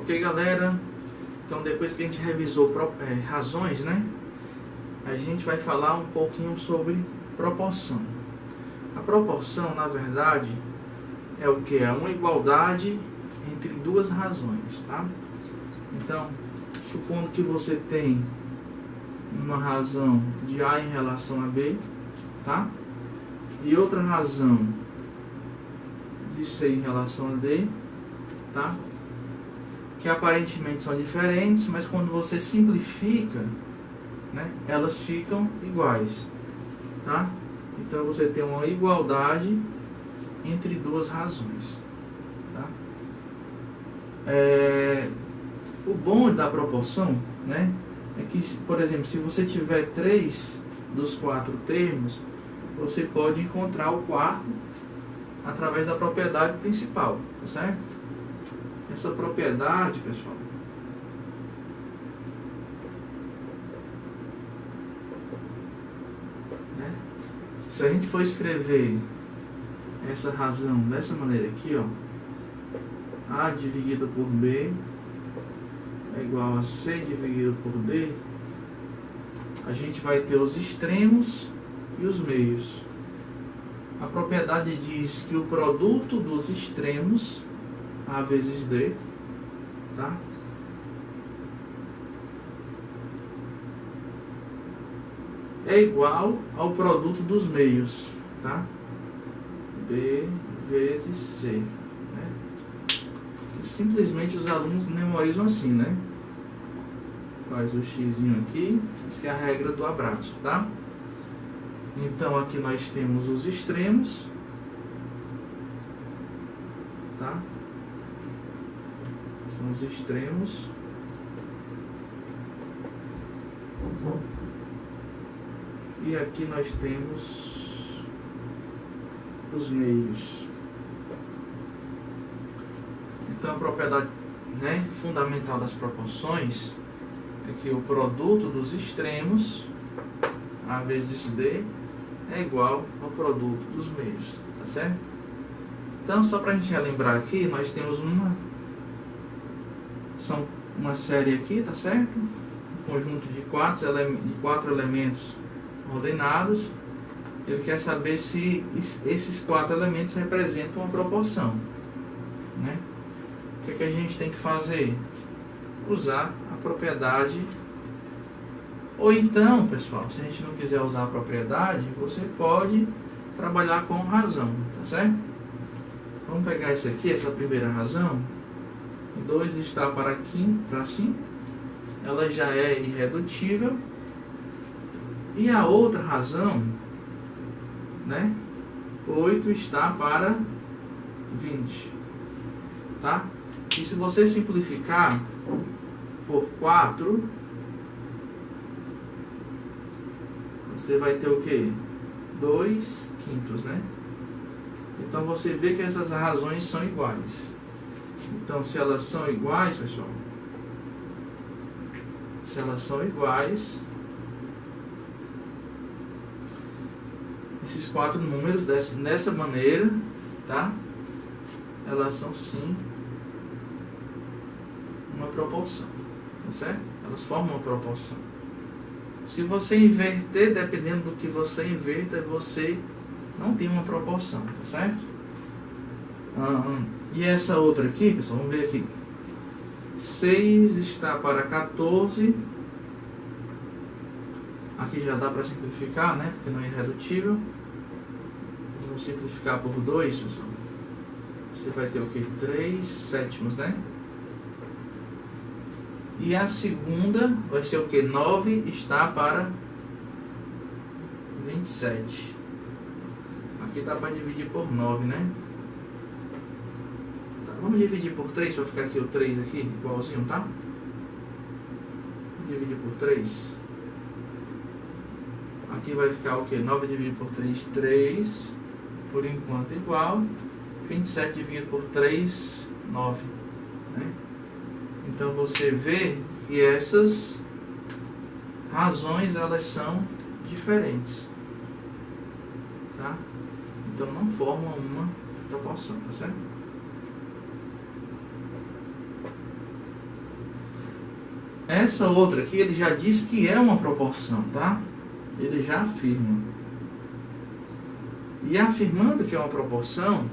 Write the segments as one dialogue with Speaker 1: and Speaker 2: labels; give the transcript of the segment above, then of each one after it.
Speaker 1: Ok, galera? Então, depois que a gente revisou razões, né? A gente vai falar um pouquinho sobre proporção. A proporção, na verdade, é o que? É uma igualdade entre duas razões, tá? Então, supondo que você tem uma razão de A em relação a B, tá? E outra razão de C em relação a D, tá? Que aparentemente são diferentes, mas quando você simplifica, né, elas ficam iguais, tá? Então você tem uma igualdade entre duas razões, tá? O bom da proporção, né, é que, por exemplo, se você tiver 3 dos 4 termos, você pode encontrar o quarto através da propriedade principal, tá certo? Essa propriedade, pessoal, né? Se a gente for escrever essa razão dessa maneira aqui, ó, A dividido por B é igual a C dividido por D, a gente vai ter os extremos e os meios. A propriedade diz que o produto dos extremos, A vezes D, tá? É igual ao produto dos meios, tá? B vezes C, né? E simplesmente os alunos memorizam assim, né? Faz o xizinho aqui, isso que é a regra do abraço, tá? Então aqui nós temos os extremos, tá? São os extremos. E aqui nós temos os meios. Então a propriedade, né, fundamental das proporções é que o produto dos extremos, A vezes D, é igual ao produto dos meios, tá certo? Então, só para a gente relembrar aqui, nós temos uma série aqui, tá certo? Um conjunto de 4 elementos ordenados. Ele quer saber se esses 4 elementos representam uma proporção, né? O que a gente tem que fazer? Usar a propriedade. Ou então, pessoal, se a gente não quiser usar a propriedade, você pode trabalhar com razão, tá certo? Vamos pegar isso aqui, essa primeira razão. 2 está para 5, ela já é irredutível. E a outra razão, né, 8 está para 20, tá? E se você simplificar por 4, você vai ter o que? 2/5, né? Então você vê que essas razões são iguais. Então, se elas são iguais, pessoal, se elas são iguais, esses 4 números dessa maneira, tá? Elas são sim uma proporção, tá certo? Elas formam uma proporção. Se você inverter, dependendo do que você inverta, você não tem uma proporção, tá certo? E essa outra aqui, pessoal, vamos ver aqui. 6 está para 14. Aqui já dá para simplificar, né? Porque não é irredutível. Vamos simplificar por 2, pessoal. Você vai ter o que? 3/7, né? E a segunda vai ser o que? 9 está para 27. Aqui dá para dividir por 9, né? Tá, vamos dividir por 3 para ficar aqui o 3 aqui, igualzinho, tá? Vamos dividir por 3. Aqui vai ficar o que? 9 dividido por 3, 3. Por enquanto igual. 27 dividido por 3, 9. Né? Então você vê que essas razões, elas são diferentes, tá? Então não formam uma proporção, tá certo? Essa outra aqui, ele já diz que é uma proporção, tá? Ele já afirma. E afirmando que é uma proporção,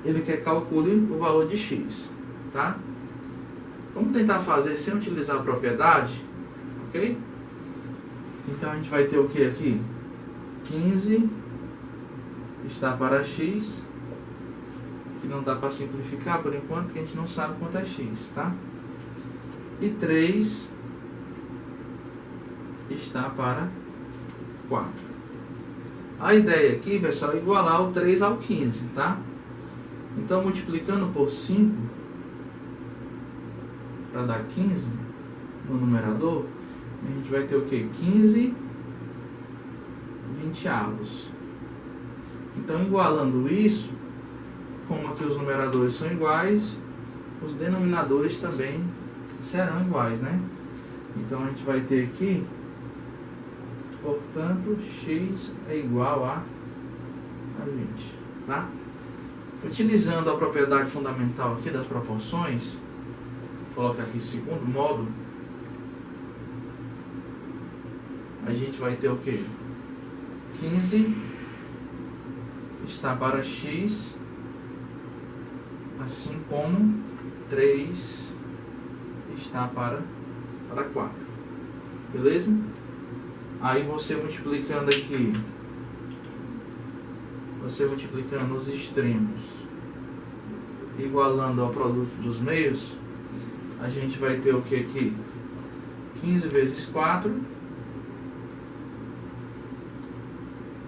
Speaker 1: ele quer calcular o valor de x, tá? Vamos tentar fazer sem utilizar a propriedade, ok? Então a gente vai ter o que aqui? 15 está para x, que não dá para simplificar por enquanto, porque a gente não sabe quanto é x, tá? E 3 está para 4. A ideia aqui, pessoal, é igualar o 3 ao 15, tá? Então, multiplicando por 5, para dar 15 no numerador, a gente vai ter o que? 15 20avos. Então, igualando isso, como aqui os numeradores são iguais, os denominadores também serão iguais, né? Então, a gente vai ter aqui, portanto, x é igual a 20, tá? Utilizando a propriedade fundamental aqui das proporções, vou colocar aqui segundo modo, a gente vai ter o que? 15 está para x, assim como 3 está para 4. Beleza? Aí você multiplicando aqui, os extremos, igualando ao produto dos meios, a gente vai ter o que aqui? 15 vezes 4,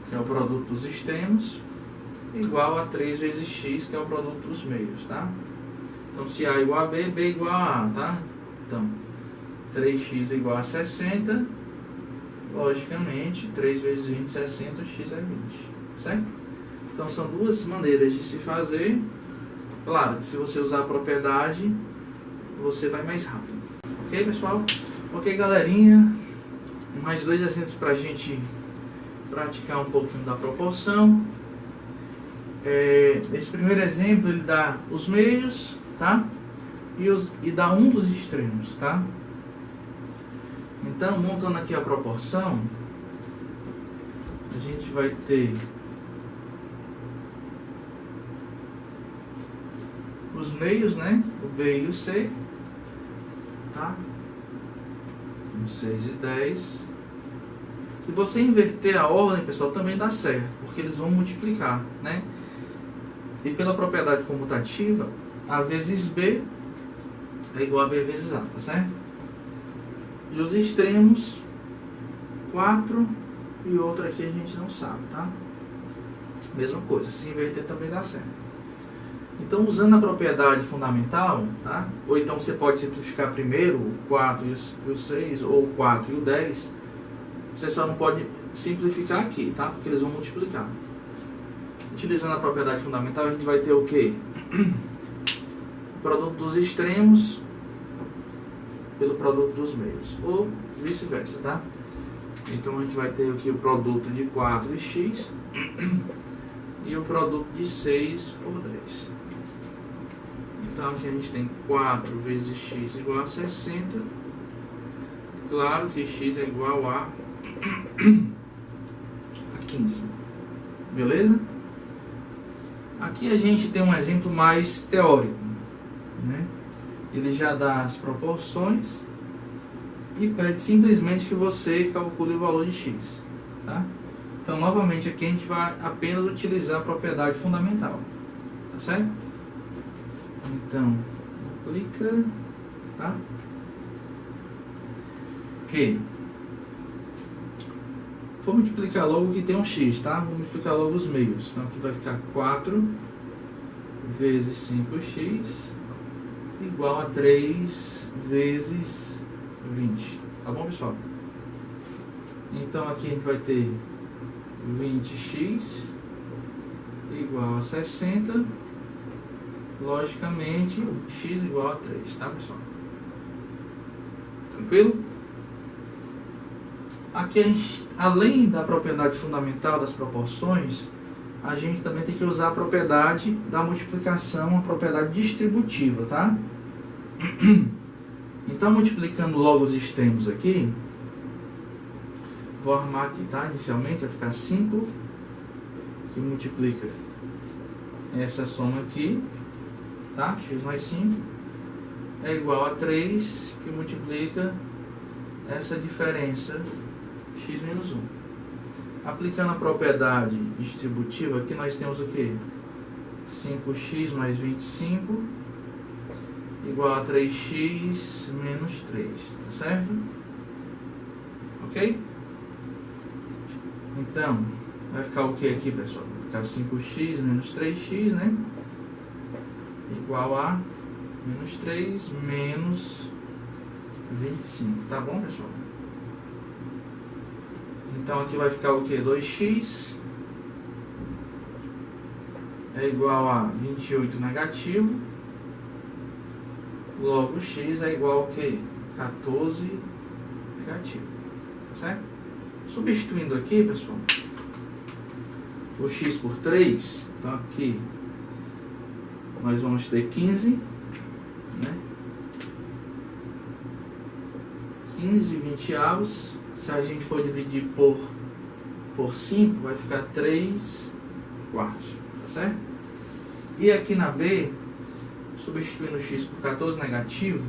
Speaker 1: que é o produto dos extremos, igual a 3 vezes x, que é o produto dos meios, tá? Então, se A igual a B, B igual a A, tá? Então, 3x é igual a 60, logicamente, 3 vezes 20, 60, x é 20, certo? Então, são duas maneiras de se fazer. Claro, que se você usar a propriedade, você vai mais rápido. Ok, pessoal? Ok, galerinha? Mais dois exemplos para a gente praticar um pouquinho da proporção. Esse primeiro exemplo, ele dá os meios, tá? E dá um dos extremos, tá? Então, montando aqui a proporção, a gente vai ter os meios, né? O B e o C, tá? 6 e 10. Se você inverter a ordem, pessoal, também dá certo, porque eles vão multiplicar, né? E pela propriedade comutativa, A vezes B é igual a B vezes A, tá certo? E os extremos, 4 e outro aqui a gente não sabe, tá? Mesma coisa, se inverter também dá certo. Então, usando a propriedade fundamental, tá? Ou então você pode simplificar primeiro o 4 e o 6, ou o 4 e o 10. Você só não pode simplificar aqui, tá? Porque eles vão multiplicar. Utilizando a propriedade fundamental, a gente vai ter o quê? O produto dos extremos pelo produto dos meios, ou vice-versa, tá? Então, a gente vai ter aqui o produto de 4 e x e o produto de 6 por 10. Então, aqui a gente tem 4 vezes x igual a 60. Claro que x é igual a 15. Beleza? Aqui a gente tem um exemplo mais teórico, né? Ele já dá as proporções e pede simplesmente que você calcule o valor de x, tá? Então, novamente, aqui a gente vai apenas utilizar a propriedade fundamental, tá certo? Então, clica, tá? Ok. Vou multiplicar logo que tem um x, tá? Vou multiplicar logo os meios. Então, aqui vai ficar 4 vezes 5x igual a 3 vezes 20. Tá bom, pessoal? Então, aqui a gente vai ter 20x igual a 60. Logicamente, x igual a 3, tá, pessoal? Tranquilo? Aqui, a gente, além da propriedade fundamental das proporções, a gente também tem que usar a propriedade da multiplicação, a propriedade distributiva, tá? Então, multiplicando logo os extremos aqui, vou arrumar aqui, tá? Inicialmente vai ficar 5, que multiplica essa soma aqui, tá? X mais 5 é igual a 3, que multiplica essa diferença x menos 1. Aplicando a propriedade distributiva, aqui nós temos o que? 5x mais 25 igual a 3x menos 3, tá certo? Ok? Então, vai ficar o que aqui, pessoal? Vai ficar 5x menos 3x, né? Igual a menos 3 menos 25, tá bom, pessoal? Então aqui vai ficar o que? 2x é igual a 28 negativo, logo x é igual ao que? 14 negativo, tá certo? Substituindo aqui, pessoal, o x por 3, então aqui nós vamos ter 15, né? 15 vinte-avos. Se a gente for dividir por 5, vai ficar 3 quartos, tá certo? E aqui na B, substituindo o x por 14 negativo,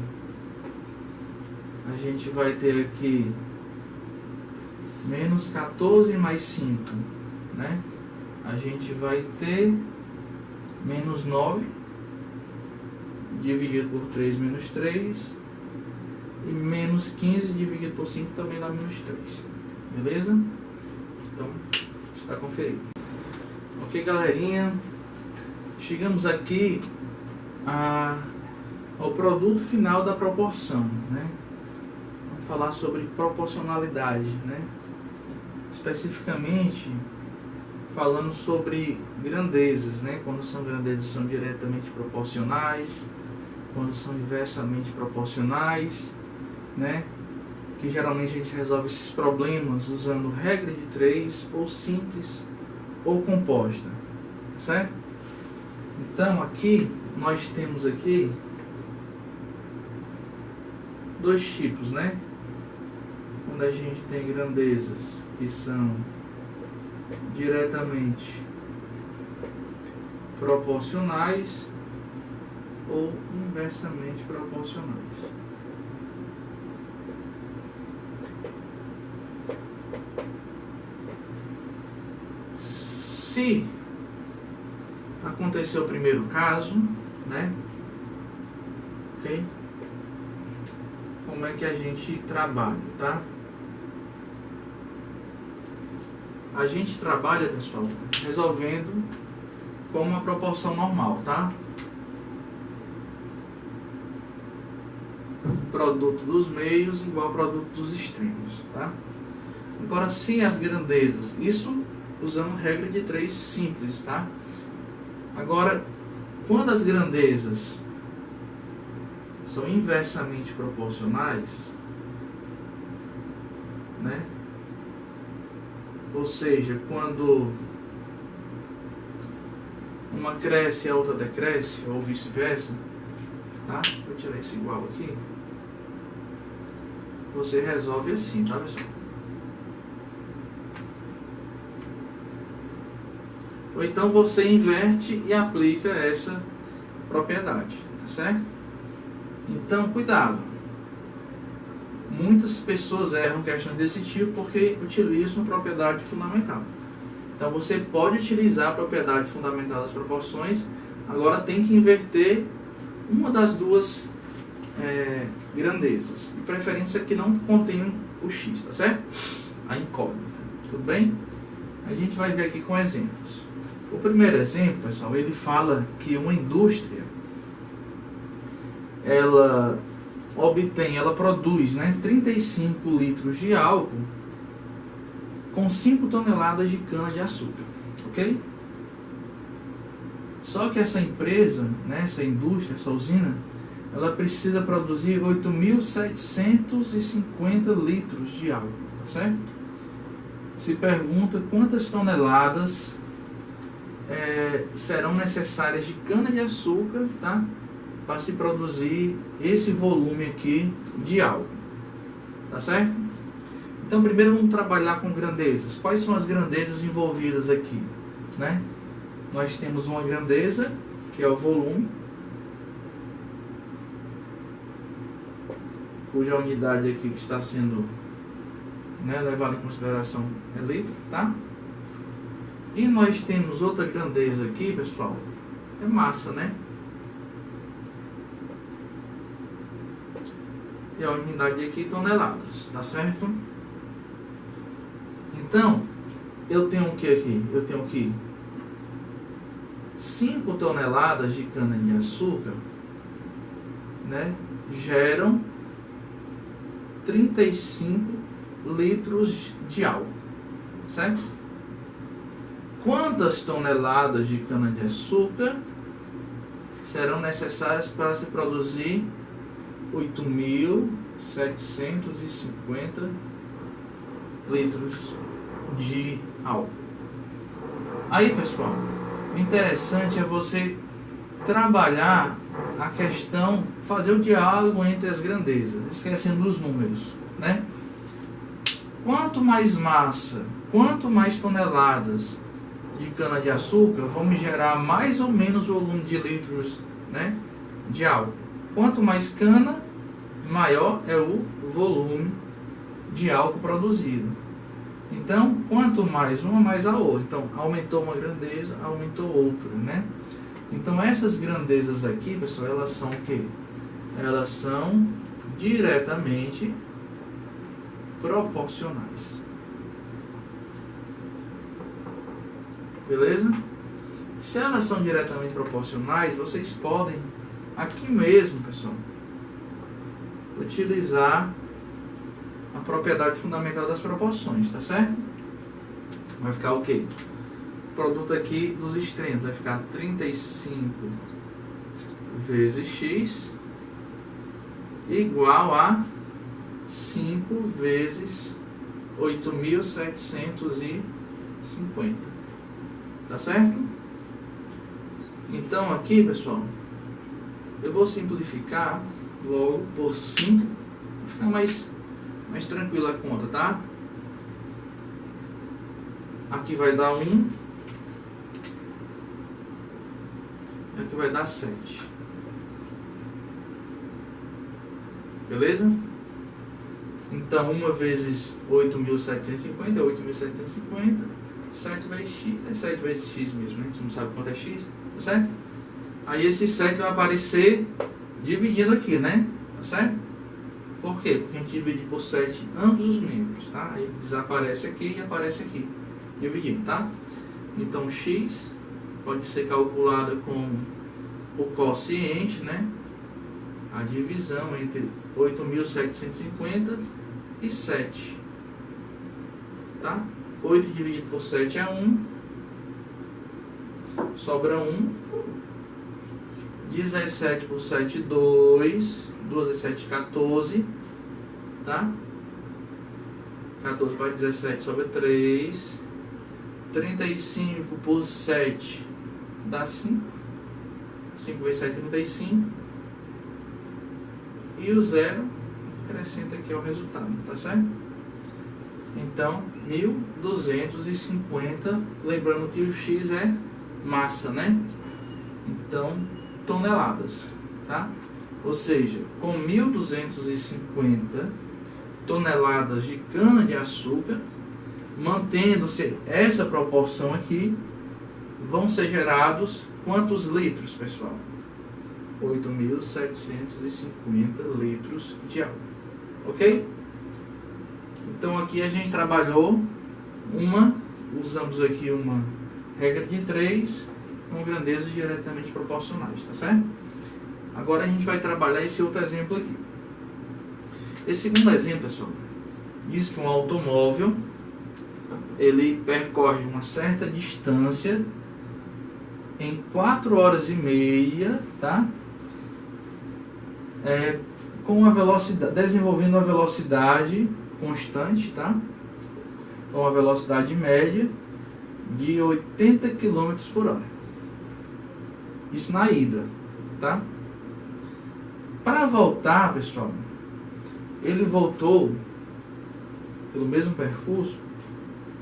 Speaker 1: a gente vai ter aqui menos 14 mais 5, né? A gente vai ter menos 9, dividido por 3 menos 3, e menos 15 dividido por 5 também dá menos 3, beleza? Então, está conferido. Ok, galerinha, chegamos aqui ao produto final da proporção, né? Vamos falar sobre proporcionalidade, né? Especificamente falando sobre grandezas, né? Quando são grandezas são diretamente proporcionais, quando são inversamente proporcionais, né? Que geralmente a gente resolve esses problemas usando regra de 3, ou simples, ou composta, certo? Então aqui, nós temos aqui dois tipos, né? Quando a gente tem grandezas que são diretamente proporcionais ou inversamente proporcionais. Se acontecer o primeiro caso, né? Ok? Como é que a gente trabalha, tá? A gente trabalha, pessoal, resolvendo com uma proporção normal, tá? Produto dos meios igual ao produto dos extremos, tá? Agora, se as grandezas, isso usando regra de 3 simples, tá? Agora, quando as grandezas são inversamente proporcionais, né? Ou seja, quando uma cresce e a outra decresce, ou vice-versa, tá? Vou tirar esse igual aqui. Você resolve assim, tá, pessoal? Ou então você inverte e aplica essa propriedade, tá certo? Então, cuidado. Muitas pessoas erram questões desse tipo porque utilizam propriedade fundamental. Então, você pode utilizar a propriedade fundamental das proporções, agora tem que inverter uma das duas grandezas. De preferência que não contenham o x, tá certo? A incógnita, tudo bem? A gente vai ver aqui com exemplos. O primeiro exemplo, pessoal, ele fala que uma indústria ela produz, né, 35 litros de álcool com 5 toneladas de cana de açúcar, ok? Só que essa empresa, né, essa indústria, essa usina, ela precisa produzir 8.750 litros de álcool, tá certo? Se pergunta quantas toneladas serão necessárias de cana de açúcar, tá? para se produzir esse volume aqui de álcool, tá certo? Então primeiro vamos trabalhar com grandezas. Quais são as grandezas envolvidas aqui, né? Nós temos uma grandeza que é o volume, cuja unidade aqui que está sendo, né, levada em consideração é litro, tá? E nós temos outra grandeza aqui, pessoal, é massa, né? E a unidade aqui toneladas, tá certo? Então, eu tenho o que aqui? Eu tenho aqui 5 toneladas de cana-de-açúcar, né, geram 35 litros de álcool, certo? Quantas toneladas de cana-de-açúcar serão necessárias para se produzir 8.750 litros de álcool? Aí, pessoal, o interessante é você trabalhar a questão, fazer o diálogo entre as grandezas, esquecendo dos números, né? Quanto mais massa, quanto mais toneladas de cana-de-açúcar, vamos gerar mais ou menos volume de litros, né, de álcool. Quanto mais cana, maior é o volume de álcool produzido. Então, quanto mais uma, mais a outra. Então, aumentou uma grandeza, aumentou outra, né? Então, essas grandezas aqui, pessoal, elas são o quê? Elas são diretamente proporcionais. Beleza? Se elas são diretamente proporcionais, vocês podem, aqui mesmo, pessoal, utilizar a propriedade fundamental das proporções, tá certo? Vai ficar o quê? O produto aqui dos extremos vai ficar 35 vezes x igual a 5 vezes 8.750. Tá certo? Então aqui, pessoal, eu vou simplificar logo por 5, vai ficar mais tranquila a conta, tá? Aqui vai dar 1, aqui vai dar 7. Beleza? Então 1 vezes 8.750 é 8.750, 7 vezes x, é 7 vezes x mesmo, né? Você não sabe quanto é x, tá certo? Aí esse 7 vai aparecer dividindo aqui, né? Tá certo? Por quê? Porque a gente divide por 7 ambos os membros, tá? Aí desaparece aqui e aparece aqui, dividindo, tá? Então x pode ser calculado com o quociente, né? A divisão entre 8.750 e 7, tá? 8 dividido por 7 é 1, sobra 1, 17 por 7, 2, 2 é 7, 14, tá? 14 para 17 sobra 3, 35 por 7 dá 5, 5 vezes 7 é 35, e o 0 acrescenta aqui ao resultado, tá certo? Então, 1.250, lembrando que o x é massa, né? Então, toneladas, tá? Ou seja, com 1.250 toneladas de cana-de-açúcar, mantendo-se essa proporção aqui, vão ser gerados quantos litros, pessoal? 8.750 litros de álcool, ok? Então aqui a gente trabalhou usamos aqui uma regra de 3 com grandezas diretamente proporcionais, tá certo? Agora a gente vai trabalhar esse outro exemplo aqui. Esse segundo exemplo, pessoal, diz que um automóvel ele percorre uma certa distância em 4 horas e meia, tá? Com uma velocidade, desenvolvendo uma velocidade constante, tá? Com uma velocidade média de 80 km por hora. Isso na ida, tá? Para voltar, pessoal, ele voltou pelo mesmo percurso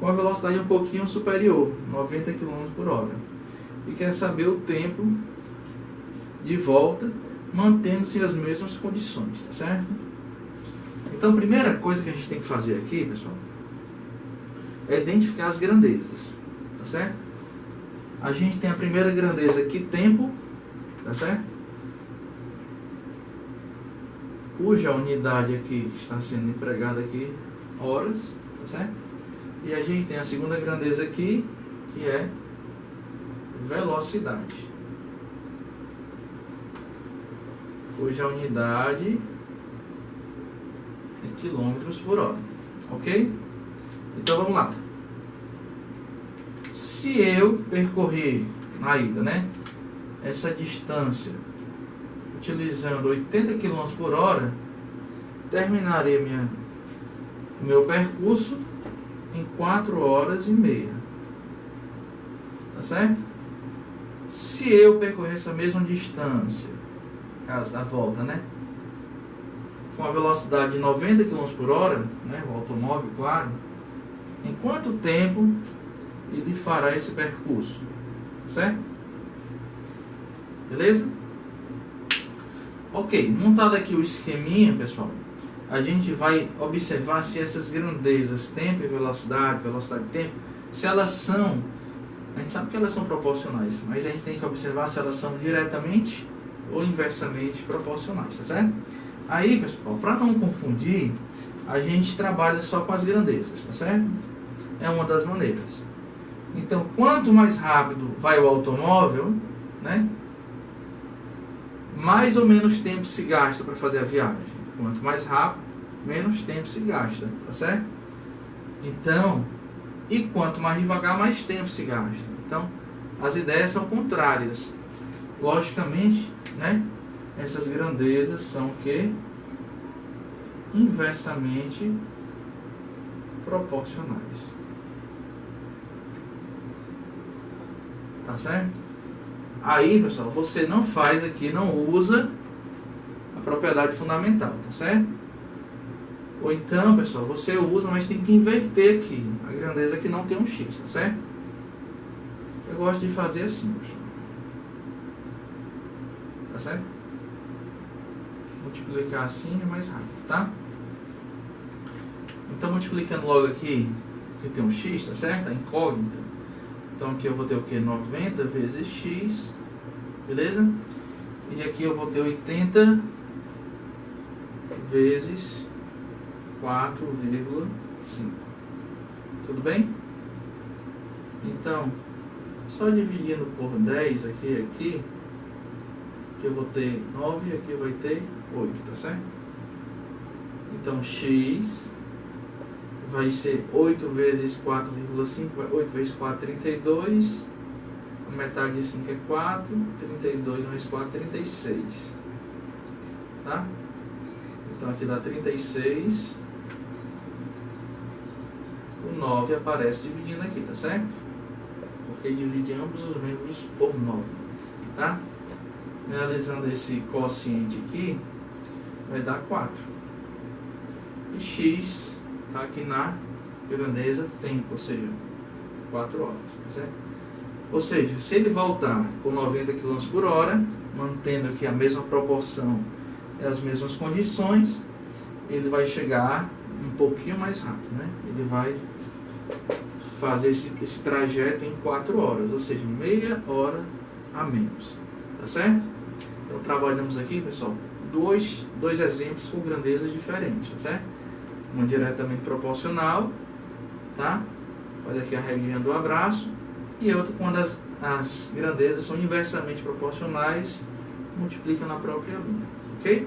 Speaker 1: com a velocidade um pouquinho superior, 90 km por hora. E quer saber o tempo de volta, mantendo-se as mesmas condições, tá certo? Então, a primeira coisa que a gente tem que fazer aqui, pessoal, é identificar as grandezas, tá certo? A gente tem a primeira grandeza aqui, tempo, tá certo? Cuja unidade aqui está sendo empregada aqui, horas, tá certo? E a gente tem a segunda grandeza aqui, que é velocidade, cuja unidade é quilômetros por hora, ok? Então vamos lá. Se eu percorrer na ida, né, essa distância utilizando 80 km por hora, terminarei o meu percurso em 4 horas e meia. Tá certo? Se eu percorrer essa mesma distância, caso da volta, né, com a velocidade de 90 km por hora, né, o automóvel, claro, em quanto tempo ele fará esse percurso? Certo? Beleza? Ok, montado aqui o esqueminha, pessoal, a gente vai observar se essas grandezas, tempo e velocidade e tempo, se elas são, a gente sabe que elas são proporcionais, mas a gente tem que observar se elas são diretamente ou inversamente proporcionais, tá certo? Aí, pessoal, para não confundir, a gente trabalha só com as grandezas, tá certo? É uma das maneiras. Então, quanto mais rápido vai o automóvel, né, mais ou menos tempo se gasta para fazer a viagem. Quanto mais rápido, menos tempo se gasta, tá certo? Então, e quanto mais devagar, mais tempo se gasta. Então, as ideias são contrárias. Logicamente, né, essas grandezas são o quê? Inversamente proporcionais. Tá certo? Aí, pessoal, você não faz aqui, não usa a propriedade fundamental, tá certo? Ou então, pessoal, você usa, mas tem que inverter aqui. A grandeza aqui não tem um X, tá certo? Eu gosto de fazer assim, pessoal. Tá certo? Multiplicar assim é mais rápido, tá? Então, multiplicando logo aqui, que tem um X, tá certo? A incógnita. Então aqui eu vou ter o que? 90 vezes x, beleza? E aqui eu vou ter 80 vezes 4,5. Tudo bem? Então, só dividindo por 10 aqui, que eu vou ter 9 e aqui vai ter 8, tá certo? Então x vai ser 8 vezes 4,5, 8 vezes 4, 32. A metade de 5 é 4. 32 mais 4, 36. Tá? Então aqui dá 36. O 9 aparece dividindo aqui, tá certo? Porque divide ambos os membros por 9. Tá? Realizando esse quociente aqui, vai dar 4. E x está aqui na grandeza tempo, ou seja, 4 horas, tá certo? Ou seja, se ele voltar com 90 km por hora, mantendo aqui a mesma proporção e as mesmas condições, ele vai chegar um pouquinho mais rápido, né? Ele vai fazer esse trajeto em 4 horas, ou seja, meia hora a menos, tá certo? Então trabalhamos aqui, pessoal, dois exemplos com grandezas diferentes, tá certo? Uma diretamente proporcional, tá? Olha aqui a regrinha do abraço. E outra quando as grandezas são inversamente proporcionais, multiplica na própria linha, ok?